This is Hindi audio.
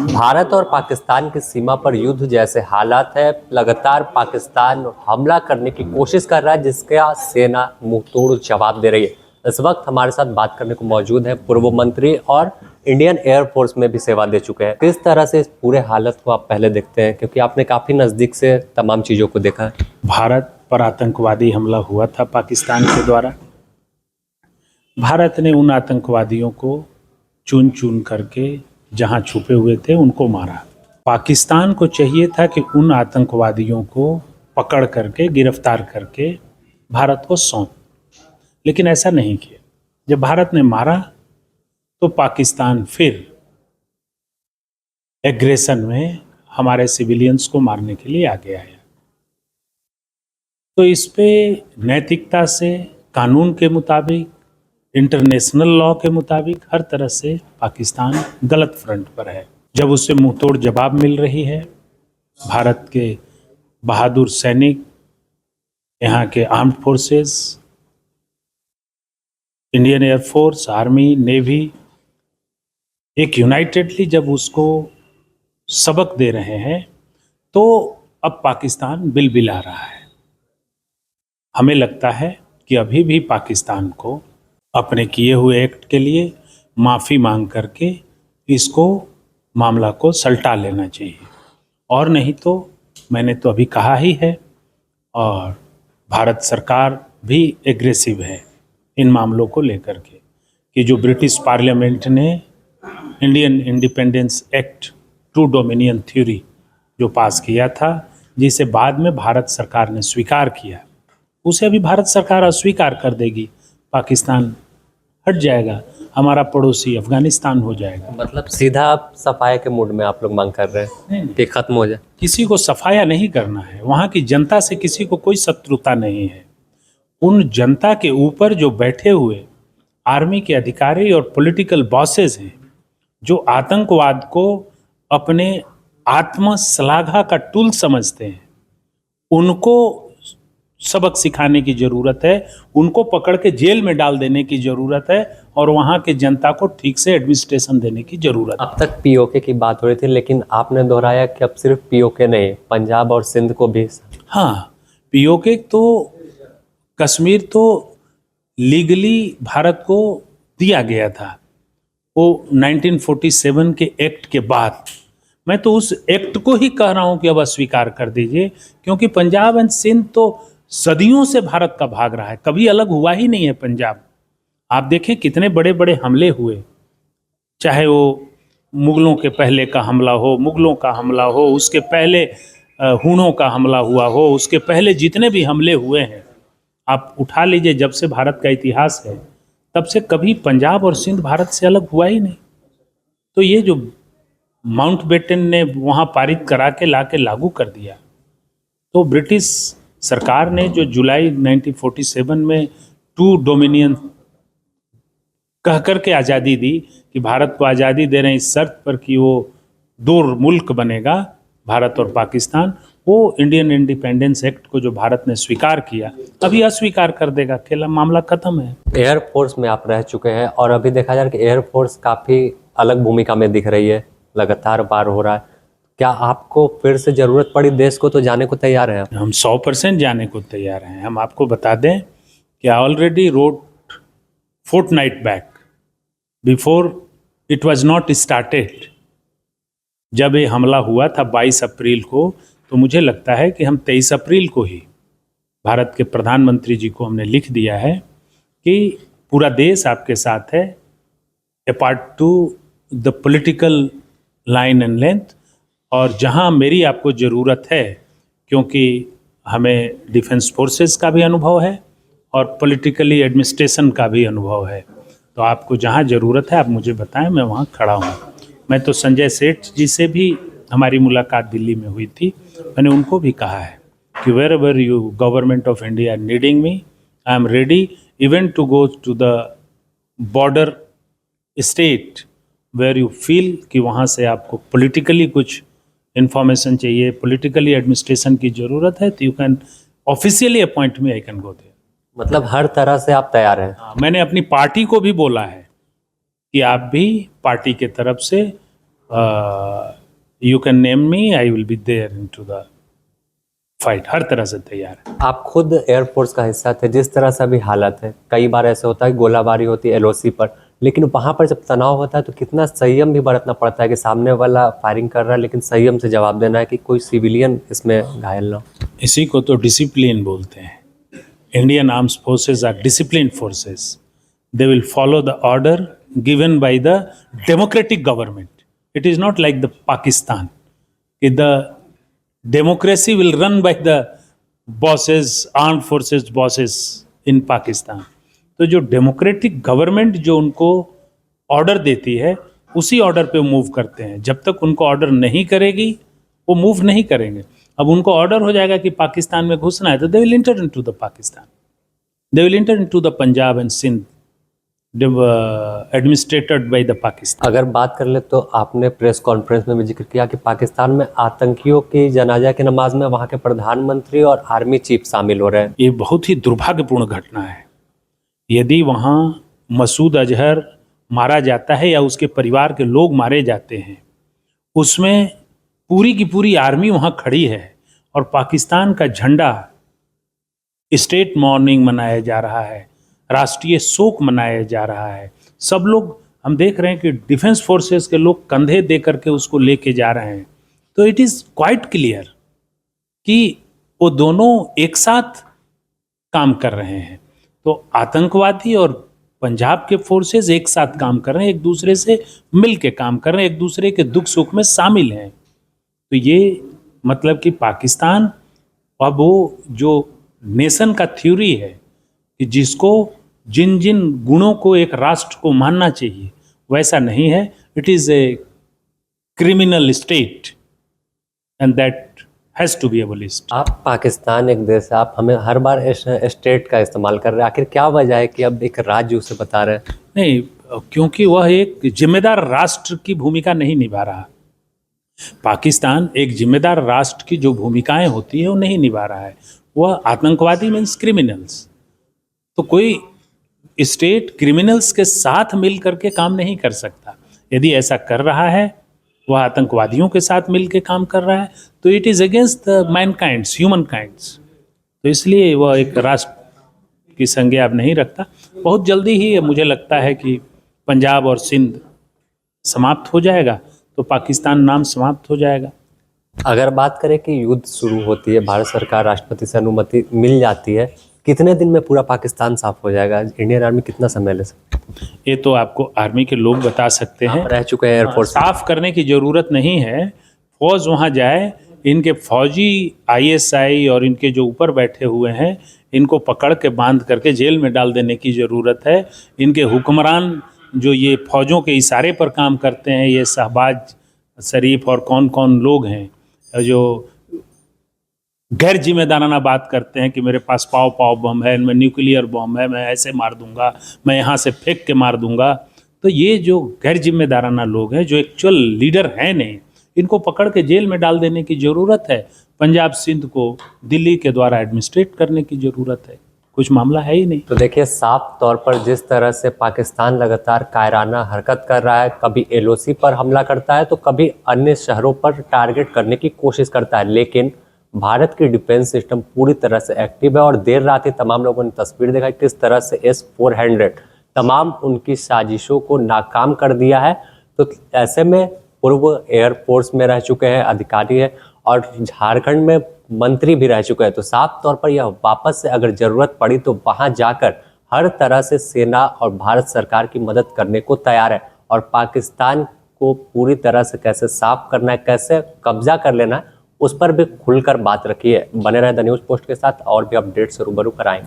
भारत और पाकिस्तान की सीमा पर युद्ध जैसे हालात है। लगातार पाकिस्तान हमला करने की कोशिश कर रहा है, जिसका सेना मुंहतोड़ जवाब दे रही है। इस वक्त हमारे साथ बात करने को मौजूद है पूर्व मंत्री और इंडियन एयरफोर्स में भी सेवा दे चुके हैं। किस तरह से इस पूरे हालत को आप पहले देखते हैं, क्योंकि आपने काफी नजदीक से तमाम चीजों को देखा है। भारत पर आतंकवादी हमला हुआ था पाकिस्तान के द्वारा। भारत ने उन आतंकवादियों को चुन चुन करके जहां छुपे हुए थे उनको मारा। पाकिस्तान को चाहिए था कि उन आतंकवादियों को पकड़ करके गिरफ्तार करके भारत को सौंप, लेकिन ऐसा नहीं किया। जब भारत ने मारा तो पाकिस्तान फिर एग्रेशन में हमारे सिविलियंस को मारने के लिए आगे आया। तो इस पे नैतिकता से, कानून के मुताबिक, इंटरनेशनल लॉ के मुताबिक हर तरह से पाकिस्तान गलत फ्रंट पर है। जब उससे मुंहतोड़ जवाब मिल रही है, भारत के बहादुर सैनिक, यहाँ के armed forces, Indian air force, army, navy एक यूनाइटेडली जब उसको सबक दे रहे हैं, तो अब पाकिस्तान बिलबिला रहा है। हमें लगता है कि अभी भी पाकिस्तान को अपने किए हुए एक्ट के लिए माफ़ी मांग करके इसको मामला को सलटा लेना चाहिए, और नहीं तो मैंने तो अभी कहा ही है, और भारत सरकार भी एग्रेसिव है इन मामलों को लेकर के, कि जो ब्रिटिश पार्लियामेंट ने Indian independence act two dominion theory जो पास किया था, जिसे बाद में भारत सरकार ने स्वीकार किया, उसे अभी भारत सरकार अस्वीकार कर देगी। पाकिस्तान हट जाएगा, हमारा पड़ोसी अफगानिस्तान हो जाएगा। मतलब सीधा आप सफाया के मूड में आप लोग मांग कर रहे हैं कि खत्म हो जाए? किसी को सफाया नहीं करना है। वहाँ की जनता से किसी को कोई शत्रुता नहीं है। उन जनता के ऊपर जो बैठे हुए आर्मी के अधिकारी और पॉलिटिकल बॉसेस हैं, जो आतंकवाद को अपने आत्मश्लाघा का टूल समझते हैं, उनको सबक सिखाने की ज़रूरत है, उनको पकड़ के जेल में डाल देने की ज़रूरत है, और वहाँ के जनता को ठीक से एडमिनिस्ट्रेशन देने की ज़रूरत है। अब तक पीओके की बात हो रही थी, लेकिन आपने दोहराया कि अब सिर्फ पीओके नहीं, पंजाब और सिंध को भी। हाँ, पीओके तो कश्मीर तो लीगली भारत को दिया गया था, वो 1947 के एक्ट के बाद। मैं तो उस एक्ट को ही कह रहा हूँ कि अब अस्वीकार कर दीजिए, क्योंकि पंजाब एंड सिंध तो सदियों से भारत का भाग रहा है, कभी अलग हुआ ही नहीं है पंजाब। आप देखें कितने बड़े बड़े हमले हुए, चाहे वो मुगलों के पहले का हमला हो, मुगलों का हमला हो, उसके पहले हूणों का हमला हुआ हो, उसके पहले जितने भी हमले हुए हैं आप उठा लीजिए। जब से भारत का इतिहास है, तब से कभी पंजाब और सिंध भारत से अलग हुआ ही नहीं। तो ये जो माउंटबेटन ने वहाँ पारित करा के ला के लागू कर दिया, तो ब्रिटिश सरकार ने जो जुलाई 1947 में टू डोमिनियन कह करके आज़ादी दी, कि भारत को आज़ादी दे रहे हैं इस शर्त पर कि वो दो मुल्क बनेगा, भारत और पाकिस्तान, वो इंडियन इंडिपेंडेंस एक्ट को जो भारत ने स्वीकार किया, अभी अस्वीकार कर देगा, खेला मामला खत्म है। एयरफोर्स में आप रह चुके हैं, और अभी देखा जाए कि एयरफोर्स काफ़ी अलग भूमिका में दिख रही है, लगातार पार हो रहा है। क्या आपको फिर से ज़रूरत पड़ी देश को तो जाने को तैयार हैं? हम 100% जाने को तैयार हैं। हम आपको बता दें कि I already wrote fortnight back before it was not started. जब ये हमला हुआ था 22 अप्रैल को, तो मुझे लगता है कि हम 23 अप्रैल को ही भारत के प्रधानमंत्री जी को हमने लिख दिया है कि पूरा देश आपके साथ है, apart to the political line and length, और जहां मेरी आपको ज़रूरत है, क्योंकि हमें डिफेंस फोर्सेस का भी अनुभव है और पॉलिटिकली एडमिनिस्ट्रेशन का भी अनुभव है, तो आपको जहां ज़रूरत है आप मुझे बताएं, मैं वहां खड़ा हूं। मैं तो संजय सेठ जी से भी हमारी मुलाकात दिल्ली में हुई थी, मैंने उनको भी कहा है कि wherever you government of India needing me, I am ready even to go to the border state where you feel कि वहाँ से आपको पॉलिटिकली कुछ इन्फॉर्मेशन चाहिए, पॉलिटिकली एडमिनिस्ट्रेशन की ज़रूरत है, तो you can officially appoint me, I can go there. मतलब हर तरह से आप तैयार हैं? मैंने अपनी पार्टी को भी बोला है कि आप भी पार्टी के तरफ से you can name me, I will be there into the fight. हर तरह से तैयार है। आप खुद एयरफोर्स का हिस्सा थे, जिस तरह से अभी हालत है, कई बार ऐसे होता है गोलाबारी होती है एलओसी पर, लेकिन वहाँ पर जब तनाव होता है तो कितना संयम भी बरतना पड़ता है कि सामने वाला फायरिंग कर रहा है लेकिन संयम से जवाब देना है कि कोई सिविलियन इसमें घायल ना हो। इसी को तो डिसिप्लिन बोलते हैं। Indian arms forces are discipline forces. They will follow the order given by the democratic government. It is not like the Pakistan कि the democracy will run by the bosses, armed forces bosses in Pakistan. तो जो डेमोक्रेटिक गवर्नमेंट जो उनको ऑर्डर देती है उसी ऑर्डर पे मूव करते हैं। जब तक उनको ऑर्डर नहीं करेगी वो मूव नहीं करेंगे। अब उनको ऑर्डर हो जाएगा कि पाकिस्तान में घुसना है तो they will enter into the Pakistan, they will enter into the Punjab and Sindh administrated by the Pakistan. अगर बात कर ले तो आपने प्रेस कॉन्फ्रेंस में भी जिक्र किया कि पाकिस्तान में आतंकियों की जनाजा की नमाज में वहाँ के प्रधानमंत्री और आर्मी चीफ शामिल हो रहे हैं। ये बहुत ही दुर्भाग्यपूर्ण घटना है। यदि वहाँ मसूद अजहर मारा जाता है या उसके परिवार के लोग मारे जाते हैं, उसमें पूरी की पूरी आर्मी वहाँ खड़ी है और पाकिस्तान का झंडा, स्टेट मॉर्निंग मनाया जा रहा है, राष्ट्रीय शोक मनाया जा रहा है। सब लोग हम देख रहे हैं कि डिफेंस फोर्सेस के लोग कंधे दे करके उसको लेके जा रहे हैं। तो इट इज़ क्वाइट क्लियर कि वो दोनों एक साथ काम कर रहे हैं। तो आतंकवादी और पंजाब के फोर्सेस एक साथ काम कर रहे हैं, एक दूसरे से मिल के काम कर रहे हैं, एक दूसरे के दुख सुख में शामिल हैं। तो ये मतलब कि पाकिस्तान अब वो जो नेशन का थ्योरी है कि जिसको जिन जिन गुणों को एक राष्ट्र को मानना चाहिए वैसा नहीं है। It is a criminal state and that has to be abolished. आप पाकिस्तान एक देश है, आप हमें हर बार स्टेट का इस्तेमाल कर रहे हैं, आखिर क्या वजह है कि अब एक राज्य उसे बता रहे हैं? नहीं, क्योंकि वह एक जिम्मेदार राष्ट्र की भूमिका नहीं निभा रहा। पाकिस्तान एक जिम्मेदार राष्ट्र की जो भूमिकाएं होती है वो नहीं निभा रहा है। वह आतंकवादी मीन्स क्रिमिनल्स। तो कोई स्टेट क्रिमिनल्स के साथ मिल करके काम नहीं कर सकता। यदि ऐसा कर रहा है, वह आतंकवादियों के साथ मिल के काम कर रहा है, तो it is against the mankinds, human kinds. तो इसलिए वह एक राष्ट्र की संज्ञा अब नहीं रखता। बहुत जल्दी ही मुझे लगता है कि पंजाब और सिंध समाप्त हो जाएगा तो पाकिस्तान नाम समाप्त हो जाएगा। अगर बात करें कि युद्ध शुरू होती है, भारत सरकार राष्ट्रपति से अनुमति मिल जाती है, कितने दिन में पूरा पाकिस्तान साफ हो जाएगा? इंडियन आर्मी कितना समय ले सकती है? ये तो आपको आर्मी के लोग बता सकते हैं। आप रह चुके हैं एयरफोर्स। साफ करने की ज़रूरत नहीं है। फौज वहाँ जाए, इनके फौजी ISI और इनके जो ऊपर बैठे हुए हैं इनको पकड़ के बांध करके जेल में डाल देने की ज़रूरत है। इनके हुक्मरान जो ये फौजों के इशारे पर काम करते हैं, ये शहबाज शरीफ और कौन कौन लोग हैं जो गैर जिम्मेदाराना बात करते हैं कि मेरे पास पाव पाव बम है, इनमें न्यूक्लियर बम है, मैं ऐसे मार दूंगा, मैं यहाँ से फेंक के मार दूंगा। तो ये जो गैर जिम्मेदाराना लोग हैं जो एक्चुअल लीडर हैं नहीं, इनको पकड़ के जेल में डाल देने की ज़रूरत है। पंजाब सिंध को दिल्ली के द्वारा एडमिनिस्ट्रेट करने की ज़रूरत है। कुछ मामला है ही नहीं। तो देखिए, साफ तौर पर जिस तरह से पाकिस्तान लगातार कायराना हरकत कर रहा है, कभी LOC पर हमला करता है तो कभी अन्य शहरों पर टारगेट करने की कोशिश करता है, लेकिन भारत की डिफेंस सिस्टम पूरी तरह से एक्टिव है। और देर रात ही तमाम लोगों ने तस्वीर देखा किस तरह से S-400 तमाम उनकी साजिशों को नाकाम कर दिया है। तो ऐसे में पूर्व एयरफोर्स में रह चुके हैं अधिकारी हैं और झारखंड में मंत्री भी रह चुके हैं, तो साफ तौर पर यह वापस से अगर ज़रूरत पड़ी तो वहां जाकर हर तरह से सेना और भारत सरकार की मदद करने को तैयार है। और पाकिस्तान को पूरी तरह से कैसे साफ करना है, कैसे कब्जा कर लेना है, उस पर भी खुलकर बात रखी है। बने रहे द न्यूज़ पोस्ट के साथ, और भी अपडेट से रूबरू कराएंगे।